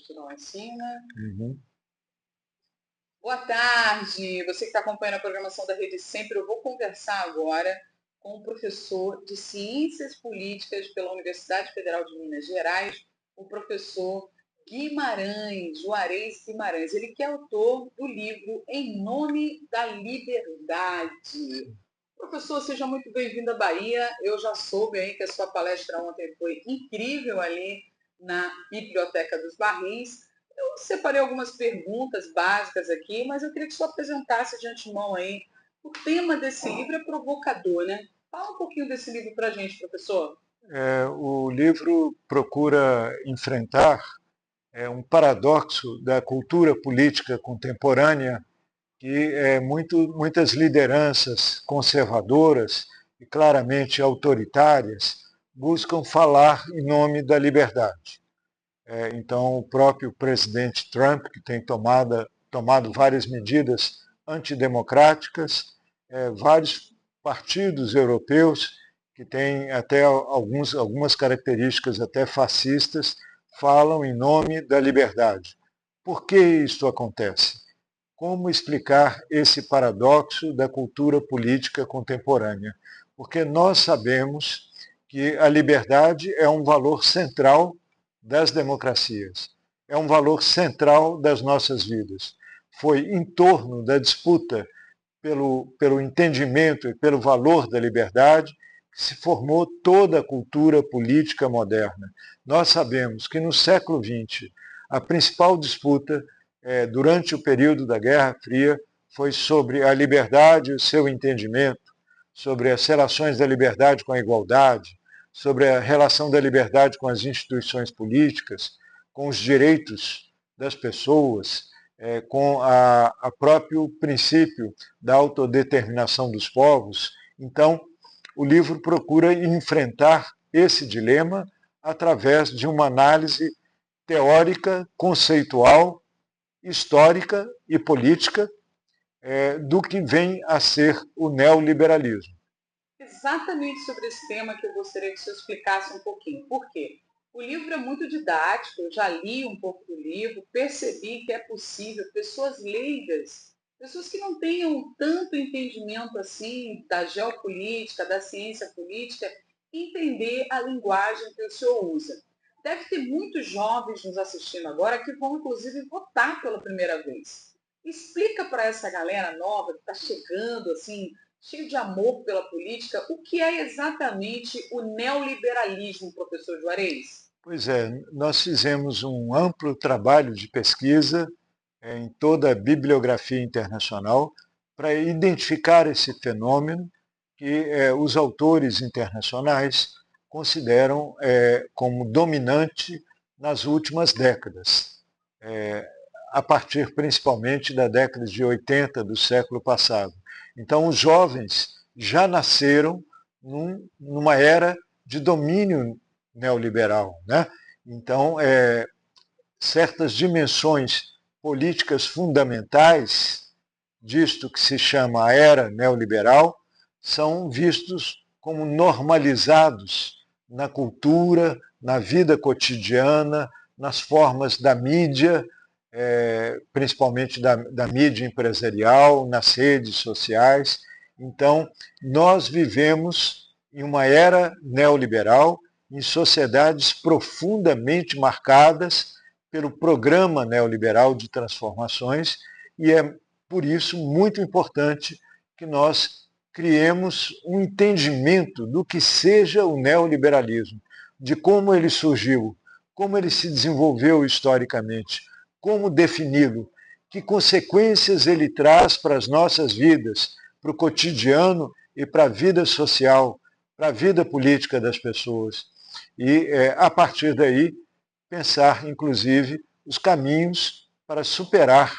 Posturão assim, né? Uhum. Boa tarde, você que está acompanhando a programação da Rede Sempre. Eu vou conversar agora com o professor de Ciências Políticas pela Universidade Federal de Minas Gerais, o professor Guimarães, Juarez Guimarães. Ele que é autor do livro Em Nome da Liberdade. Professor, seja muito bem-vindo à Bahia. Eu já soube aí que a sua palestra ontem foi incrível ali na Biblioteca dos Barris. Eu separei algumas perguntas básicas aqui, mas eu queria que o senhor apresentasse de antemão aí. O tema desse livro é provocador, né? Fala um pouquinho desse livro para a gente, professor. O livro procura enfrentar um paradoxo da cultura política contemporânea que muitas lideranças conservadoras e claramente autoritárias buscam falar em nome da liberdade. Então, o próprio presidente Trump, que tem tomado várias medidas antidemocráticas, vários partidos europeus que têm até algumas características até fascistas, falam em nome da liberdade. Por que isto acontece? Como explicar esse paradoxo da cultura política contemporânea? Porque nós sabemos que a liberdade é um valor central das democracias, é um valor central das nossas vidas. Foi em torno da disputa pelo entendimento e pelo valor da liberdade que se formou toda a cultura política moderna. Nós sabemos que no século XX, a principal disputa durante o período da Guerra Fria foi sobre a liberdade e o seu entendimento, sobre as relações da liberdade com a igualdade, sobre a relação da liberdade com as instituições políticas, com os direitos das pessoas, com a próprio princípio da autodeterminação dos povos. Então, o livro procura enfrentar esse dilema através de uma análise teórica, conceitual, histórica e política do que vem a ser o neoliberalismo. Exatamente sobre esse tema que eu gostaria que o senhor explicasse um pouquinho. Por quê? O livro é muito didático, eu já li um pouco do livro, percebi que é possível pessoas leigas, pessoas que não tenham tanto entendimento assim da geopolítica, da ciência política, entender a linguagem que o senhor usa. Deve ter muitos jovens nos assistindo agora que vão, inclusive, votar pela primeira vez. Explica para essa galera nova que está chegando, assim, cheio de amor pela política, o que é exatamente o neoliberalismo, professor Juarez? Pois é, nós fizemos um amplo trabalho de pesquisa em toda a bibliografia internacional para identificar esse fenômeno que os autores internacionais consideram como dominante nas últimas décadas, a partir principalmente da década de 80 do século passado. Então, os jovens já nasceram numa era de domínio neoliberal, né? Então, certas dimensões políticas fundamentais disto que se chama a era neoliberal são vistos como normalizados na cultura, na vida cotidiana, nas formas da mídia, principalmente da mídia empresarial, nas redes sociais. Então, nós vivemos em uma era neoliberal, em sociedades profundamente marcadas pelo programa neoliberal de transformações, e é por isso muito importante que nós criemos um entendimento do que seja o neoliberalismo, de como ele surgiu, como ele se desenvolveu historicamente, como defini-lo, que consequências ele traz para as nossas vidas, para o cotidiano e para a vida social, para a vida política das pessoas. E, a partir daí, pensar, inclusive, os caminhos para superar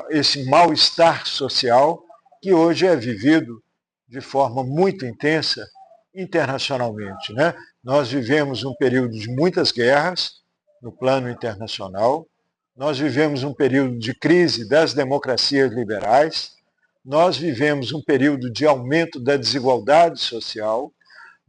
esse mal-estar social que hoje é vivido de forma muito intensa internacionalmente, né? Nós vivemos um período de muitas guerras no plano internacional, nós vivemos um período de crise das democracias liberais, nós vivemos um período de aumento da desigualdade social,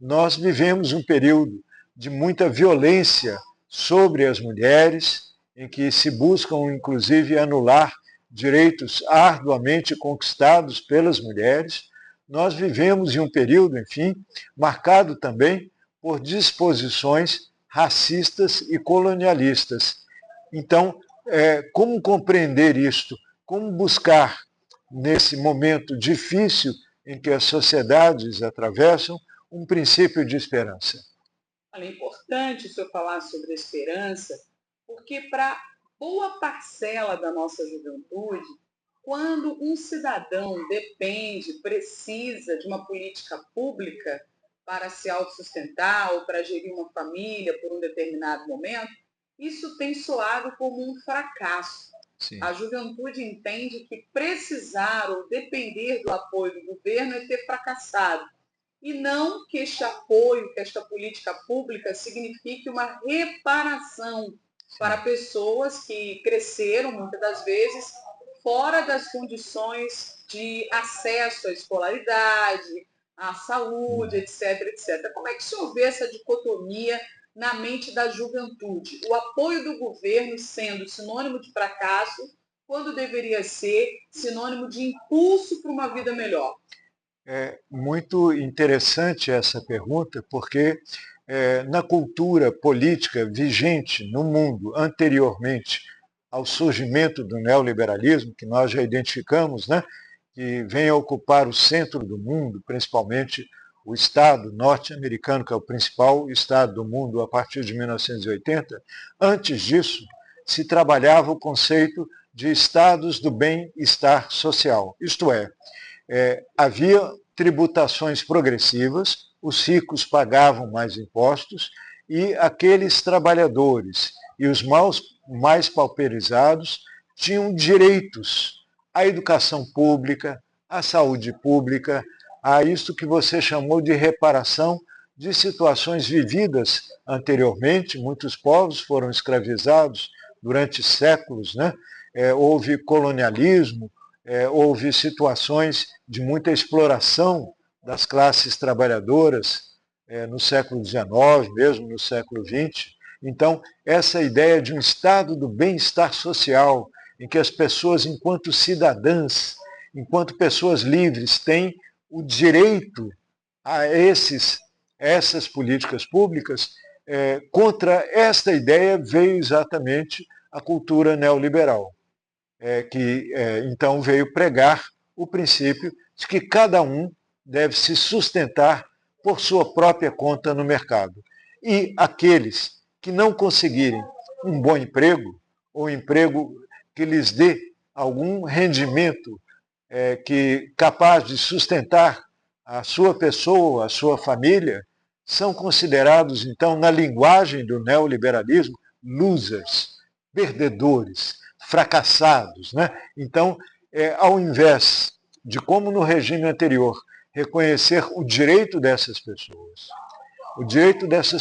nós vivemos um período de muita violência sobre as mulheres, em que se buscam, inclusive, anular direitos arduamente conquistados pelas mulheres. Nós vivemos em um período, enfim, marcado também por disposições racistas e colonialistas. Então, como compreender isto? Como buscar, nesse momento difícil em que as sociedades atravessam, um princípio de esperança? É importante o senhor falar sobre a esperança, porque para boa parcela da nossa juventude, quando um cidadão depende, precisa de uma política pública para se autossustentar ou para gerir uma família por um determinado momento, isso tem soado como um fracasso. Sim. A juventude entende que precisar ou depender do apoio do governo é ter fracassado. E não que este apoio, que esta política pública signifique uma reparação para pessoas que cresceram, muitas das vezes, fora das condições de acesso à escolaridade, à saúde, etc, etc. Como é que o senhor vê essa dicotomia na mente da juventude? O apoio do governo sendo sinônimo de fracasso, quando deveria ser sinônimo de impulso para uma vida melhor? É muito interessante essa pergunta, porque na cultura política vigente no mundo anteriormente ao surgimento do neoliberalismo, que nós já identificamos, né, que vem a ocupar o centro do mundo, principalmente o Estado norte-americano, que é o principal Estado do mundo a partir de 1980, antes disso se trabalhava o conceito de estados do bem-estar social, isto é, havia tributações progressivas, os ricos pagavam mais impostos e aqueles trabalhadores e os mais pauperizados tinham direitos à educação pública, à saúde pública, a isso que você chamou de reparação de situações vividas anteriormente. Muitos povos foram escravizados durante séculos, né? Houve colonialismo, houve situações de muita exploração das classes trabalhadoras no século XIX, mesmo no século XX. Então, essa ideia de um estado do bem-estar social, em que as pessoas, enquanto cidadãs, enquanto pessoas livres, têm o direito a essas políticas públicas, contra esta ideia veio exatamente a cultura neoliberal. Que então veio pregar o princípio de que cada um deve se sustentar por sua própria conta no mercado. E aqueles que não conseguirem um bom emprego, ou um emprego que lhes dê algum rendimento que capaz de sustentar a sua pessoa, a sua família, são considerados, então, na linguagem do neoliberalismo, losers, perdedores, fracassados, né? Então, ao invés de, como no regime anterior, reconhecer o direito dessas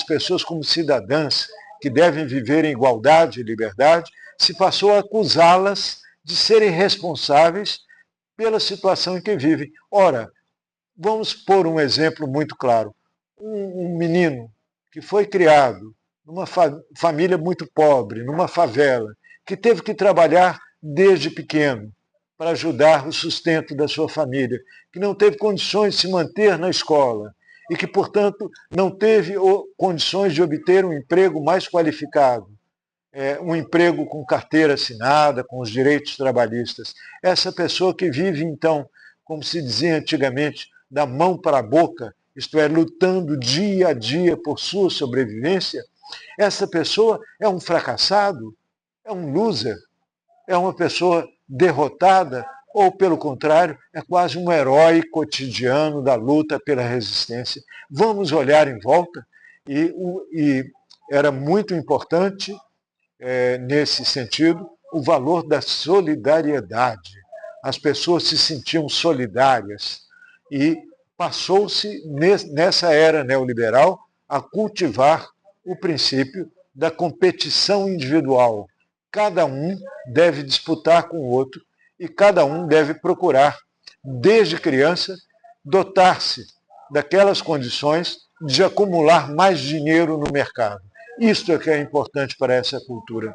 pessoas como cidadãs que devem viver em igualdade e liberdade, se passou a acusá-las de serem responsáveis pela situação em que vivem. Ora, vamos pôr um exemplo muito claro. Um menino que foi criado numa família muito pobre, numa favela, que teve que trabalhar desde pequeno para ajudar o sustento da sua família, que não teve condições de se manter na escola e que, portanto, não teve condições de obter um emprego mais qualificado, um emprego com carteira assinada, com os direitos trabalhistas. Essa pessoa que vive, então, como se dizia antigamente, da mão para a boca, isto é, lutando dia a dia por sua sobrevivência, essa pessoa é um fracassado, é um loser, é uma pessoa derrotada, ou, pelo contrário, é quase um herói cotidiano da luta pela resistência. Vamos olhar em volta, e era muito importante, nesse sentido, o valor da solidariedade. As pessoas se sentiam solidárias e passou-se, nessa era neoliberal, a cultivar o princípio da competição individual. Cada um deve disputar com o outro e cada um deve procurar, desde criança, dotar-se daquelas condições de acumular mais dinheiro no mercado. Isto é que é importante para essa cultura.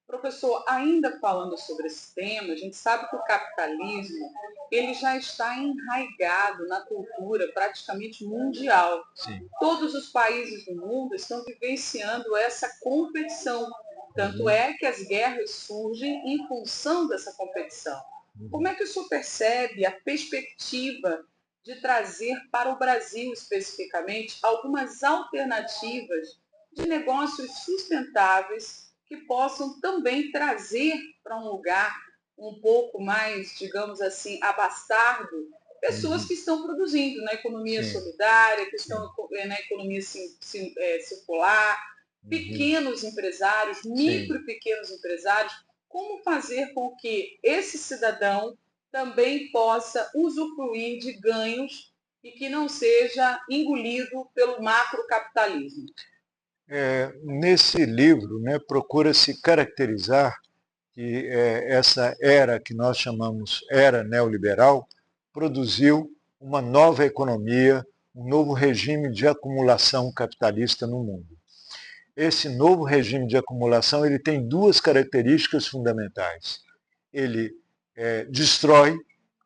Professor, ainda falando sobre esse tema, a gente sabe que o capitalismo ele já está enraizado na cultura praticamente mundial. Sim. Todos os países do mundo estão vivenciando essa competição. Tanto é que as guerras surgem em função dessa competição. Como é que o senhor percebe a perspectiva de trazer para o Brasil, especificamente, algumas alternativas de negócios sustentáveis que possam também trazer para um lugar um pouco mais, digamos assim, abastardo, pessoas que estão produzindo na economia Sim. solidária, que estão na economia circular, pequenos empresários, micro e pequenos empresários, como fazer com que esse cidadão também possa usufruir de ganhos e que não seja engolido pelo macrocapitalismo? Nesse livro, né, procura-se caracterizar que essa era que nós chamamos era neoliberal produziu uma nova economia, um novo regime de acumulação capitalista no mundo. Esse novo regime de acumulação ele tem duas características fundamentais. Ele destrói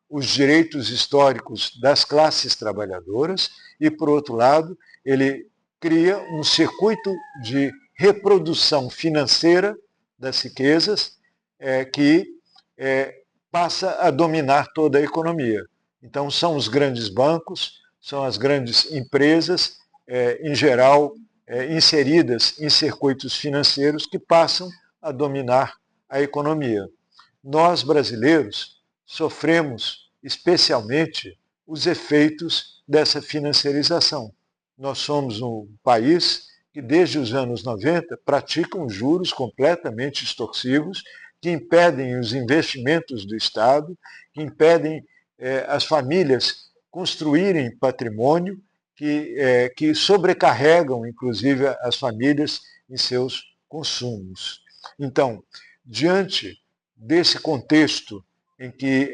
os direitos históricos das classes trabalhadoras e, por outro lado, ele cria um circuito de reprodução financeira das riquezas que passa a dominar toda a economia. Então, são os grandes bancos, são as grandes empresas, em geral, inseridas em circuitos financeiros que passam a dominar a economia. Nós, brasileiros, sofremos especialmente os efeitos dessa financiarização. Nós somos um país que, desde os anos 90, praticam juros completamente extorsivos, que impedem os investimentos do Estado, que impedem as famílias construírem patrimônio, que sobrecarregam, inclusive, as famílias em seus consumos. Então, diante desse contexto em que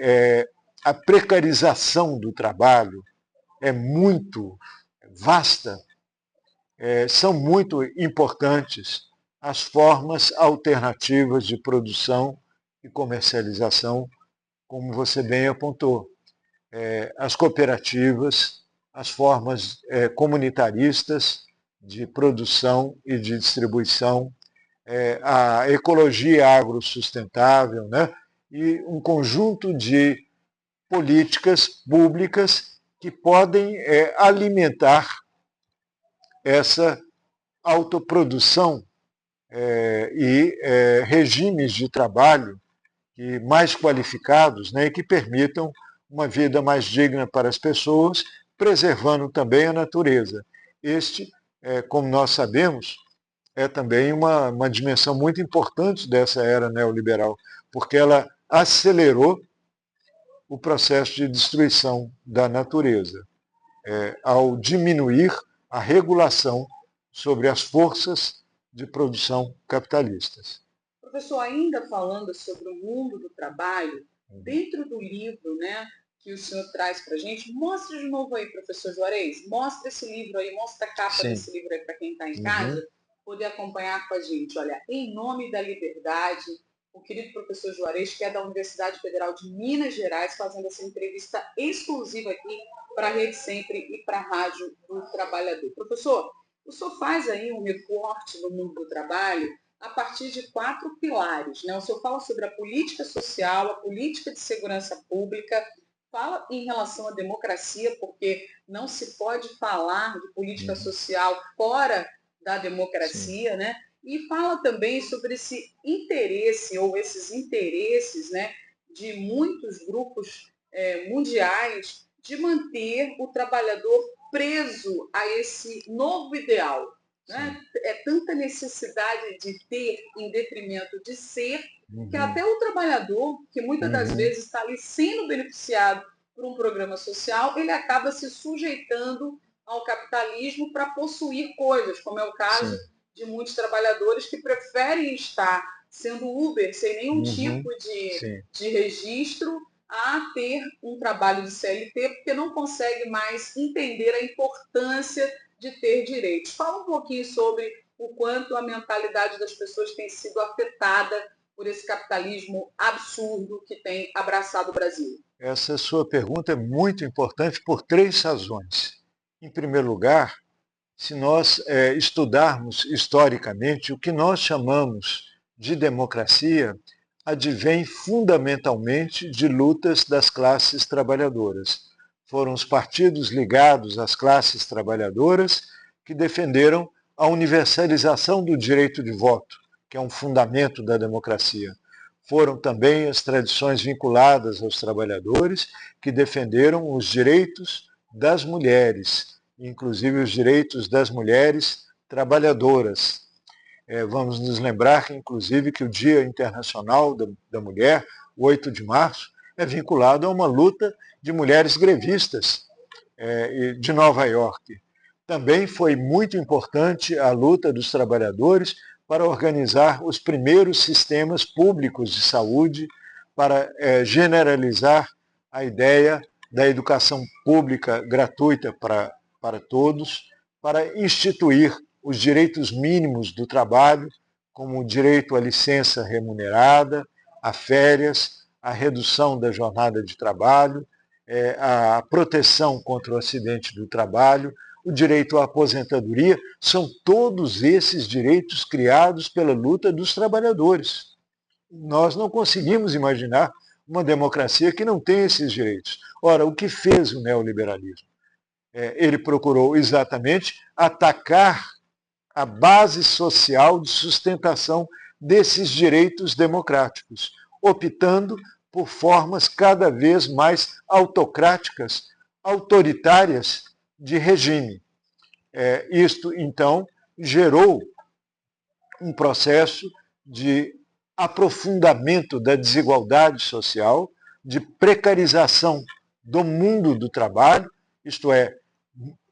a precarização do trabalho é muito vasta, são muito importantes as formas alternativas de produção e comercialização, como você bem apontou. As cooperativas, as formas comunitaristas de produção e de distribuição, a ecologia agrossustentável, né? E um conjunto de políticas públicas que podem alimentar essa autoprodução e regimes de trabalho mais qualificados, né, e que permitam uma vida mais digna para as pessoas, preservando também a natureza. Este, como nós sabemos, é também uma dimensão muito importante dessa era neoliberal, porque ela acelerou o processo de destruição da natureza, ao diminuir a regulação sobre as forças de produção capitalistas. Professor, ainda falando sobre o mundo do trabalho, dentro do livro, né, que o senhor traz para a gente, mostre de novo aí, professor Juarez, mostra esse livro aí, mostra a capa desse livro aí para quem está em casa, poder acompanhar com a gente. Olha, Em Nome da Liberdade, o querido professor Juarez, que é da Universidade Federal de Minas Gerais, fazendo essa entrevista exclusiva aqui para a Rede Sempre e para a Rádio do Trabalhador. Professor, o senhor faz aí um recorte no mundo do trabalho a partir de 4 pilares, né? O senhor fala sobre a política social, a política de segurança pública, fala em relação à democracia, porque não se pode falar de política social fora da democracia, né? E fala também sobre esse interesse, ou esses interesses, né, de muitos grupos mundiais de manter o trabalhador preso a esse novo ideal. Né? É tanta necessidade de ter em detrimento de ser, que até o trabalhador, que muitas das vezes está ali sendo beneficiado por um programa social, ele acaba se sujeitando ao capitalismo para possuir coisas, como é o caso de muitos trabalhadores que preferem estar sendo Uber sem nenhum tipo de registro a ter um trabalho de CLT, porque não consegue mais entender a importância de ter direitos. Fala um pouquinho sobre o quanto a mentalidade das pessoas tem sido afetada por esse capitalismo absurdo que tem abraçado o Brasil? Essa sua pergunta é muito importante por 3 razões. Em primeiro lugar, se nós estudarmos historicamente, o que nós chamamos de democracia advém fundamentalmente de lutas das classes trabalhadoras. Foram os partidos ligados às classes trabalhadoras que defenderam a universalização do direito de voto, que é um fundamento da democracia. Foram também as tradições vinculadas aos trabalhadores que defenderam os direitos das mulheres, inclusive os direitos das mulheres trabalhadoras. Vamos nos lembrar, inclusive, que o Dia Internacional da Mulher, o 8 de março, é vinculado a uma luta de mulheres grevistas de Nova York. Também foi muito importante a luta dos trabalhadores para organizar os primeiros sistemas públicos de saúde, para generalizar a ideia da educação pública gratuita para todos, para instituir os direitos mínimos do trabalho, como o direito à licença remunerada, a férias, a redução da jornada de trabalho, a proteção contra o acidente do trabalho, o direito à aposentadoria, são todos esses direitos criados pela luta dos trabalhadores. Nós não conseguimos imaginar uma democracia que não tem esses direitos. Ora, o que fez o neoliberalismo? Ele procurou exatamente atacar a base social de sustentação desses direitos democráticos, optando por formas cada vez mais autocráticas, autoritárias de regime. Isto, então, gerou um processo de aprofundamento da desigualdade social, de precarização do mundo do trabalho, isto é,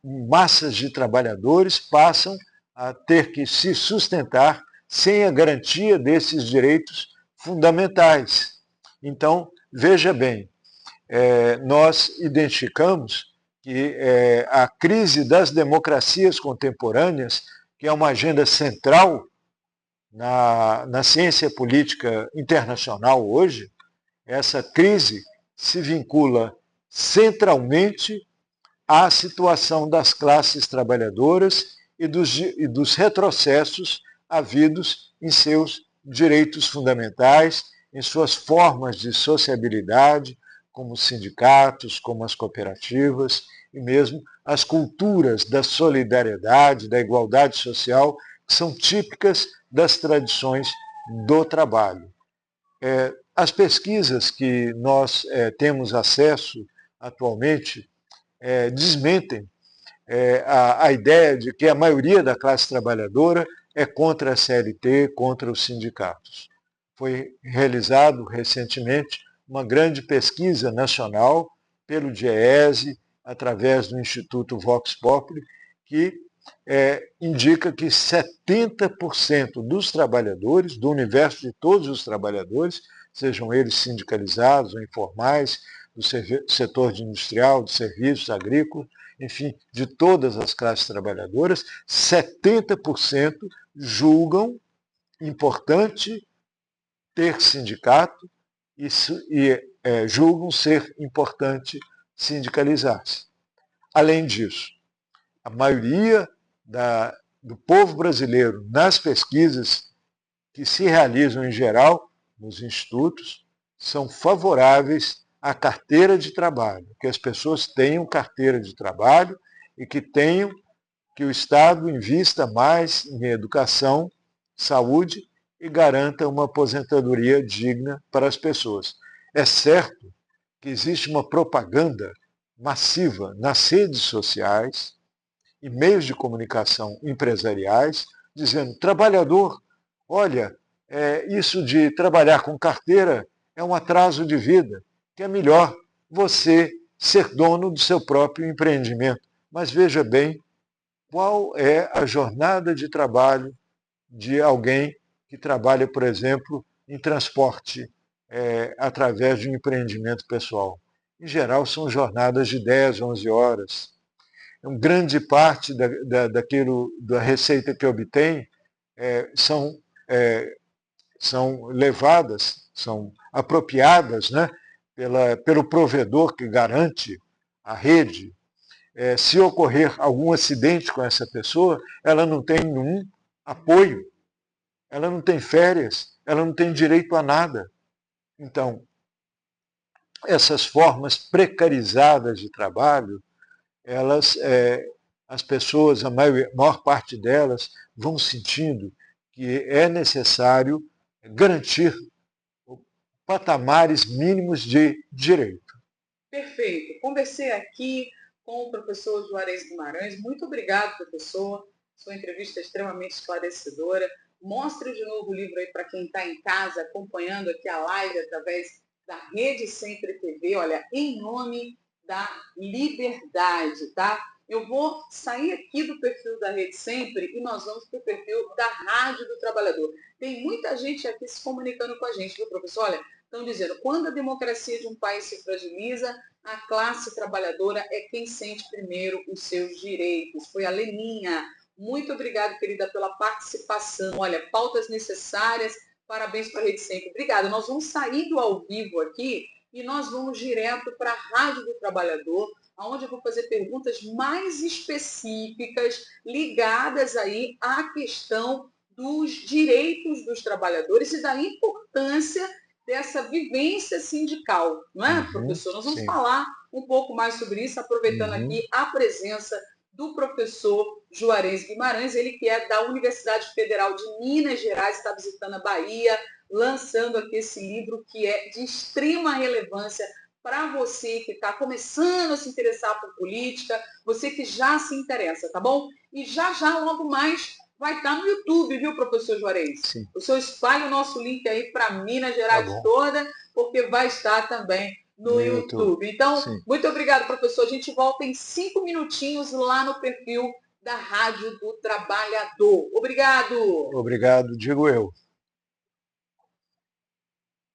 massas de trabalhadores passam a ter que se sustentar sem a garantia desses direitos fundamentais. Então, veja bem, nós identificamos que a crise das democracias contemporâneas, que é uma agenda central na ciência política internacional hoje, essa crise se vincula centralmente à situação das classes trabalhadoras e dos retrocessos havidos em seus direitos fundamentais, em suas formas de sociabilidade, como os sindicatos, como as cooperativas, e mesmo as culturas da solidariedade, da igualdade social, que são típicas das tradições do trabalho. As pesquisas que nós temos acesso atualmente desmentem a ideia de que a maioria da classe trabalhadora é contra a CLT, contra os sindicatos. Foi realizado recentemente uma grande pesquisa nacional pelo DIEESE, através do Instituto Vox Populi, que indica que 70% dos trabalhadores, do universo de todos os trabalhadores, sejam eles sindicalizados ou informais, do setor industrial, de serviços, agrícolas, enfim, de todas as classes trabalhadoras, 70% julgam importante ter sindicato e julgam ser importante sindicalizar-se. Além disso, a maioria do povo brasileiro, nas pesquisas que se realizam em geral nos institutos, são favoráveis à carteira de trabalho, que as pessoas tenham carteira de trabalho e que o Estado invista mais em educação, saúde e garanta uma aposentadoria digna para as pessoas. É certo que existe uma propaganda massiva nas redes sociais e meios de comunicação empresariais, dizendo: trabalhador, olha, isso de trabalhar com carteira é um atraso de vida, que é melhor você ser dono do seu próprio empreendimento. Mas veja bem qual é a jornada de trabalho de alguém que trabalha, por exemplo, em transporte através de um empreendimento pessoal. Em geral, são jornadas de 10, 11 horas. Grande parte da receita que obtém são, são levadas, são apropriadas, né, pelo provedor que garante a rede. Se ocorrer algum acidente com essa pessoa, ela não tem nenhum apoio, ela não tem férias, ela não tem direito a nada. Então, essas formas precarizadas de trabalho, elas, as pessoas, a maior parte delas, vão sentindo que é necessário garantir patamares mínimos de direito. Perfeito. Conversei aqui com o professor Juarez Guimarães. Muito obrigado, professor. Sua entrevista é extremamente esclarecedora. Mostre de novo o livro aí para quem está em casa, acompanhando aqui a live através da Rede Sempre TV. Olha, Em Nome da Liberdade, tá? Eu vou sair aqui do perfil da Rede Sempre e nós vamos para o perfil da Rádio do Trabalhador. Tem muita gente aqui se comunicando com a gente, viu, professor? Olha, estão dizendo, quando a democracia de um país se fragiliza, a classe trabalhadora é quem sente primeiro os seus direitos. Foi a Leninha. Muito obrigada, querida, pela participação. Olha, pautas necessárias. Parabéns para a Rede Sempre. Obrigada. Nós vamos sair do ao vivo aqui e nós vamos direto para a Rádio do Trabalhador, onde eu vou fazer perguntas mais específicas ligadas aí à questão dos direitos dos trabalhadores e da importância dessa vivência sindical, não é, professor? Nós vamos falar um pouco mais sobre isso, aproveitando aqui a presença do professor Juarez Guimarães, ele que é da Universidade Federal de Minas Gerais, está visitando a Bahia, lançando aqui esse livro que é de extrema relevância para você que está começando a se interessar por política, você que já se interessa, tá bom? E já, logo mais, vai estar no YouTube, viu, professor Juarez? Sim. O senhor espalha o nosso link aí para Minas Gerais toda, porque vai estar também no YouTube. Então, sim, muito obrigado, professor. A gente volta em 5 minutinhos lá no perfil da Rádio do Trabalhador. Obrigado. Obrigado, digo eu.